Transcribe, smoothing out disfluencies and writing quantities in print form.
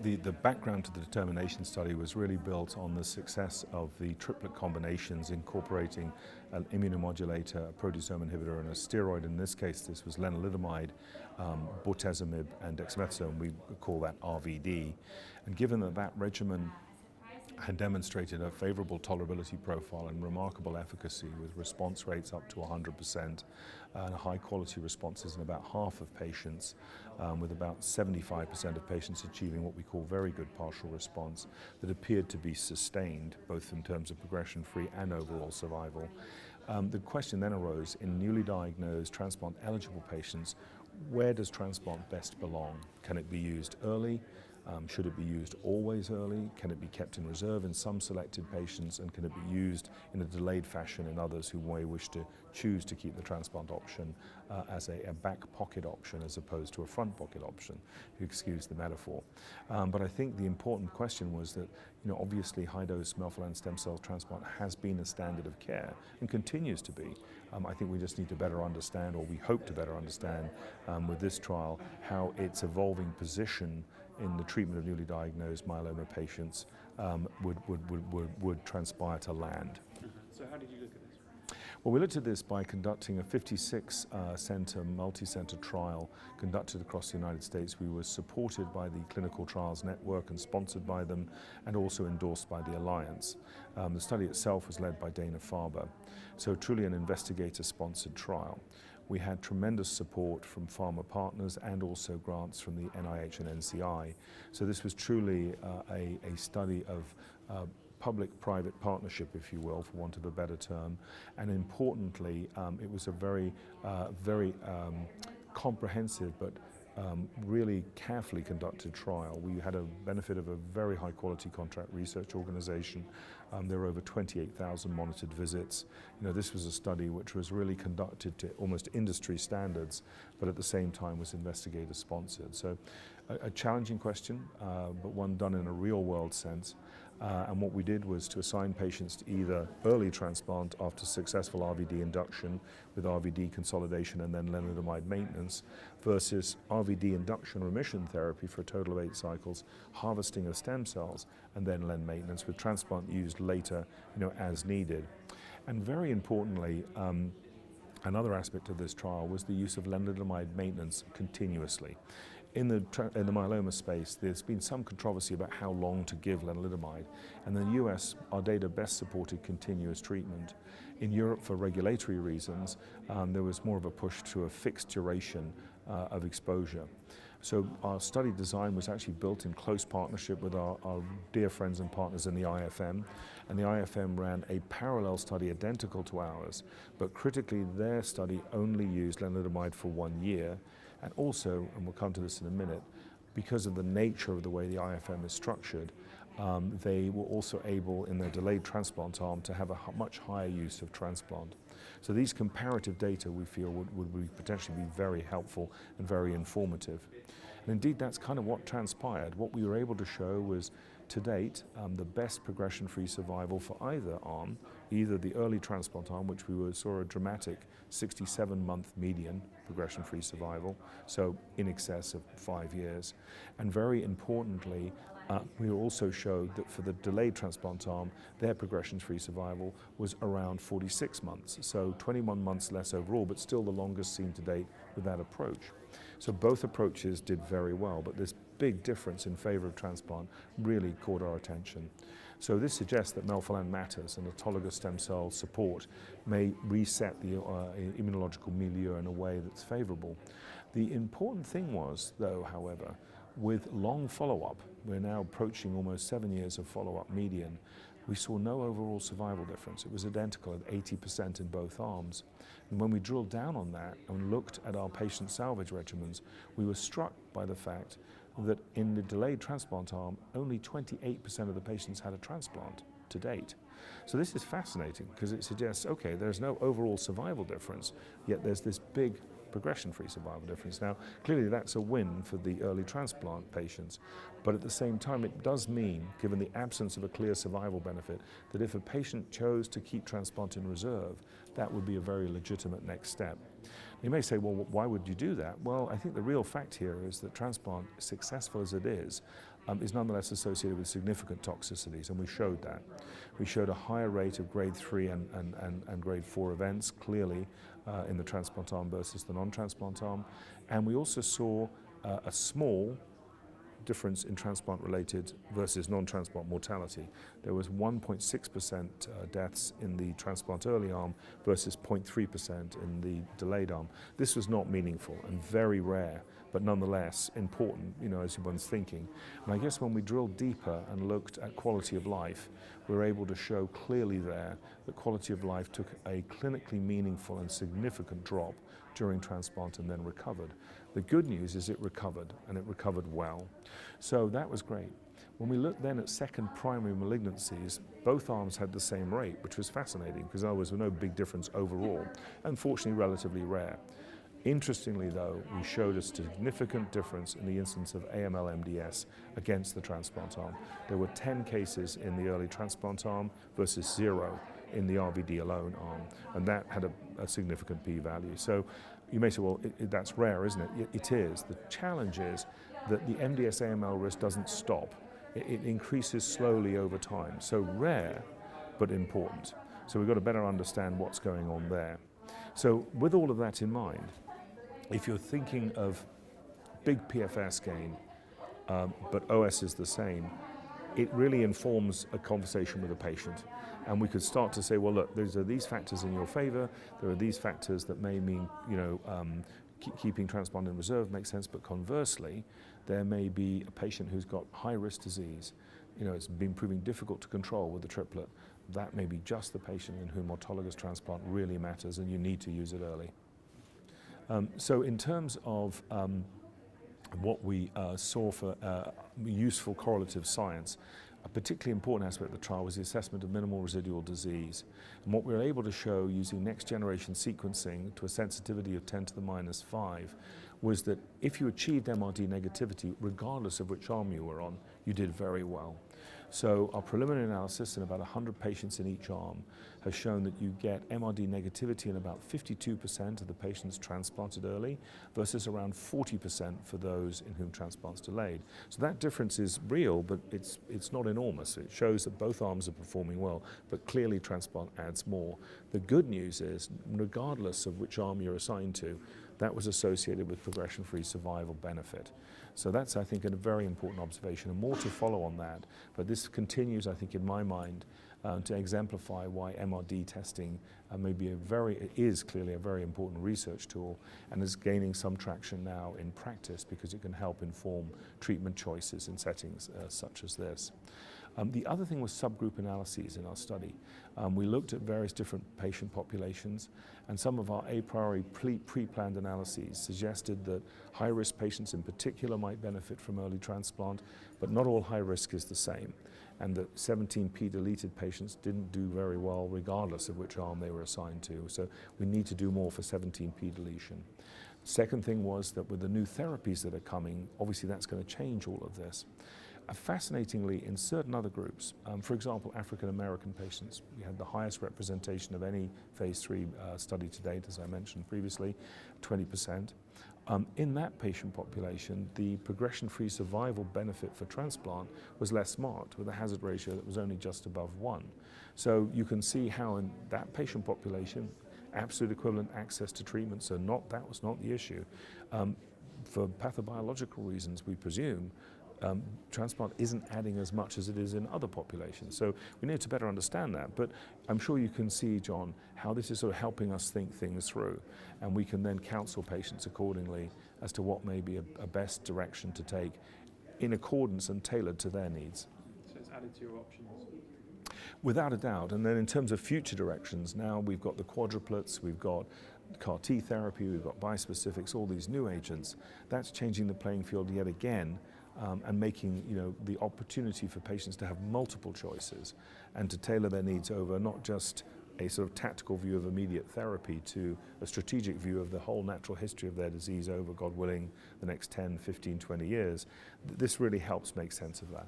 The background to the determination study was really built on the success of the triplet combinations incorporating an immunomodulator, a proteasome inhibitor, and a steroid. In this case, this was lenalidomide, bortezomib, and dexamethasone. We call that RVD. And given that that regimen had demonstrated a favorable tolerability profile and remarkable efficacy with response rates up to 100% and high quality responses in about half of patients, with about 75% of patients achieving what we call very good partial response that appeared to be sustained both in terms of progression-free and overall survival. The question then arose in newly diagnosed transplant eligible patients, where does transplant best belong? Can it be used early? Should it be used always early? Can it be kept in reserve in some selected patients? And can it be used in a delayed fashion in others who may wish to choose to keep the transplant option as a back pocket option as opposed to a front pocket option, if you excuse the metaphor. But I think the important question was that, obviously high-dose melphalan stem cell transplant has been a standard of care and continues to be. I think we just need to better understand, or we hope to better understand with this trial, how its evolving position in the treatment of newly diagnosed myeloma patients would transpire to land. So how did you look at this? Well, we looked at this by conducting a 56-center, multi-center trial conducted across the United States. We were supported by the Clinical Trials Network and sponsored by them, and also endorsed by the Alliance. The study itself was led by Dana-Farber, so truly an investigator-sponsored trial. We had tremendous support from pharma partners and also grants from the NIH and NCI. So this was truly a study of public-private partnership, if you will, for want of a better term. And importantly, it was a very comprehensive but really carefully conducted trial. We had a benefit of a very high quality contract research organization. There were over 28,000 monitored visits. This was a study which was really conducted to almost industry standards, but at the same time was investigator sponsored. So a challenging question, but one done in a real world sense. And what we did was to assign patients to either early transplant after successful RVD induction with RVD consolidation and then lenalidomide maintenance, versus RVD induction remission therapy for a total of 8 cycles, harvesting of stem cells, and then len maintenance with transplant used later, as needed. And very importantly, another aspect of this trial was the use of lenalidomide maintenance continuously. In the myeloma space, there's been some controversy about how long to give lenalidomide. And in the US, our data best supported continuous treatment. In Europe, for regulatory reasons, there was more of a push to a fixed duration of exposure. So our study design was actually built in close partnership with our dear friends and partners in the IFM. And the IFM ran a parallel study identical to ours, but critically their study only used lenalidomide for 1 year. And also, and we'll come to this in a minute, because of the nature of the way the IFM is structured, they were also able, in their delayed transplant arm, to have a much higher use of transplant. So these comparative data, we feel, would potentially be very helpful and very informative. And indeed, that's kind of what transpired. What we were able to show was, to date, the best progression-free survival for either arm, either the early transplant arm, which we saw a dramatic 67-month median progression-free survival, so in excess of 5 years. And very importantly, we also showed that for the delayed transplant arm, their progression-free survival was around 46 months, so 21 months less overall, but still the longest seen to date with that approach. So both approaches did very well, but this big difference in favor of transplant really caught our attention. So this suggests that melphalan matters, and autologous stem cell support may reset the immunological milieu in a way that's favorable. The important thing was, though, however, with long follow-up, we're now approaching almost 7 years of follow-up median, we saw no overall survival difference. It was identical at 80% in both arms. And when we drilled down on that and looked at our patient salvage regimens, we were struck by the fact that in the delayed transplant arm, only 28% of the patients had a transplant to date. So this is fascinating because it suggests, okay, there's no overall survival difference, yet there's this big progression-free survival difference. Now, clearly that's a win for the early transplant patients, but at the same time it does mean, given the absence of a clear survival benefit, that if a patient chose to keep transplant in reserve, that would be a very legitimate next step. You may say, well, why would you do that? Well, I think the real fact here is that transplant, successful as it is, is nonetheless associated with significant toxicities, and we showed that. We showed a higher rate of grade 3 and grade 4 events, clearly, in the transplant arm versus the non-transplant arm. And we also saw a small difference in transplant-related versus non-transplant mortality. There was 1.6% deaths in the transplant early arm versus 0.3% in the delayed arm. This was not meaningful and very rare, but nonetheless important, as one's thinking. And I guess when we drilled deeper and looked at quality of life, we were able to show clearly there that quality of life took a clinically meaningful and significant drop during transplant and then recovered. The good news is it recovered, and it recovered well. So that was great. When we looked then at second primary malignancies, both arms had the same rate, which was fascinating because there was no big difference overall, unfortunately relatively rare. Interestingly though, we showed a significant difference in the incidence of AML-MDS against the transplant arm. There were 10 cases in the early transplant arm versus 0 in the RVD alone arm, and that had a significant p-value. So you may say, well, that's rare, isn't it? It is. The challenge is that the MDS AML risk doesn't stop. It increases slowly over time. So rare, but important. So we've got to better understand what's going on there. So with all of that in mind, if you're thinking of big PFS gain, but OS is the same, it really informs a conversation with a patient. And we could start to say, well, look, there are these factors in your favor, there are these factors that may mean, keeping transplant in reserve makes sense, but conversely, there may be a patient who's got high-risk disease. It's been proving difficult to control with the triplet. That may be just the patient in whom autologous transplant really matters, and you need to use it early. So in terms of what we saw for useful correlative science, a particularly important aspect of the trial was the assessment of minimal residual disease. And what we were able to show using next-generation sequencing to a sensitivity of 10 to the minus 5 was that if you achieved MRD negativity, regardless of which arm you were on, you did very well. So our preliminary analysis in about 100 patients in each arm has shown that you get MRD negativity in about 52% of the patients transplanted early versus around 40% for those in whom transplant's delayed. So that difference is real, but it's not enormous. It shows that both arms are performing well, but clearly transplant adds more. The good news is, regardless of which arm you're assigned to, that was associated with progression-free survival benefit. So that's, I think, a very important observation, and more to follow on that. But this continues, I think, in my mind, to exemplify why MRD testing is clearly a very important research tool and is gaining some traction now in practice because it can help inform treatment choices in settings such as this. The other thing was subgroup analyses in our study. We looked at various different patient populations, and some of our a priori pre-planned analyses suggested that high-risk patients in particular might benefit from early transplant, but not all high risk is the same, and that 17p deleted patients didn't do very well regardless of which arm they were assigned to. So we need to do more for 17p deletion. Second thing was that with the new therapies that are coming, obviously that's going to change all of this. Fascinatingly, in certain other groups, for example, African American patients, we had the highest representation of any phase 3 study to date, as I mentioned previously, 20%. In that patient population, the progression-free survival benefit for transplant was less marked, with a hazard ratio that was only just above 1. So you can see how in that patient population, absolute equivalent access to treatment, so that was not the issue. For pathobiological reasons, we presume, transplant isn't adding as much as it is in other populations. So we need to better understand that. But I'm sure you can see, John, how this is sort of helping us think things through. And we can then counsel patients accordingly as to what may be a best direction to take in accordance and tailored to their needs. So it's added to your options? Without a doubt. And then in terms of future directions, now we've got the quadruplets, we've got CAR T therapy, we've got bispecifics, all these new agents. That's changing the playing field yet again. And making the opportunity for patients to have multiple choices and to tailor their needs over not just a sort of tactical view of immediate therapy to a strategic view of the whole natural history of their disease over, God willing, the next 10, 15, 20 years. This really helps make sense of that.